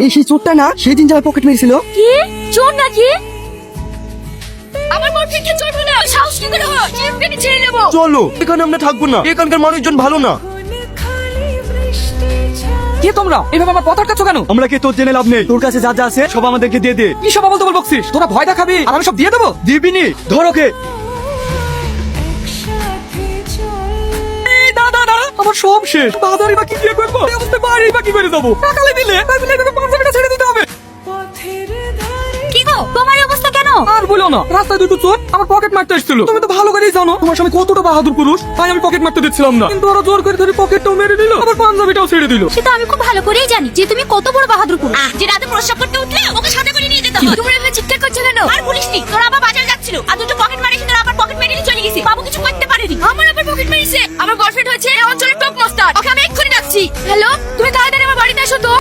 এই সেই চোরটা না সেদিন যে আমার পকেট মেরেছিল। কি চোর নাকি? আমার বরফিকে চোর হলো, সাহস কি করে হয়? চিমকেনি ছেড়ে নেবো। চলো, এখানে আমরা থাকবো না, এখানকার মানুষজন ভালো না। কে তোমরা এভাবে আমার পথ আটকাচ্ছ কেন? আমরা কি তোর জেনে লাভ নেই, তোর কাছে যা যা আছে সব আমাদেরকে দিয়ে দে। কি সব বলতে বলছিস? তোরা ভয় দেখাবি আর আমি সব দিয়ে দেবো? দিবিনি, ধরো কে। এই দাদা দাদা, আমার সব শেষ। বাজারে বা কি দিয়ে করবো? এই অবস্থায় বাড়ি বা কি করে যাবো? টাকালে দিলে তাই বলে এভাবে পাঞ্জাবিটা ছেড়ে দিতে হবে? কি গো, তোমার এই অবস্থা কেন? আর বলো না, রাস্তায় দুটো চোর আমার পকেট মারতে এসেছিল। তুমি তো ভালো করেই জানো তোমার স্বামী কতটা বাহাদুর পুরুষ, তাই আমি পকেট মারতে দিচ্ছিলাম না। কিন্তু ওরা জোর করে ধরে পকেটটাও মেরে দিল, আবার পাঞ্জাবিটাও ছেড়ে দিল। সেটা আমি খুব ভালো করেই জানি যে তুমি কত বড় বাহাদুর পুরুষ। যে রাতে প্রস্রাব করতে উঠলে ওকে সাথে করে নিয়ে যেতে হয়। তুমি এভাবে চিৎকার করছো কেন? আর পুলিশ নি, তোরা আবার বাজার যাচ্ছিল আর দুটো পকেট মারিস, তোরা আবার পকেট মেরে চলে গেছে। বাবু কিছু করতে পারেনি, আমার আবার পকেট মেরেছে। আমার বয়ফ্রেন্ড হয়েছে এই অঞ্চলের টপ মাস্টার, ওকে আমি এক্ষুনি ডাকছি। হ্যালো, তুমি তাড়াতাড়ি আমার বাড়িতে এসো তো।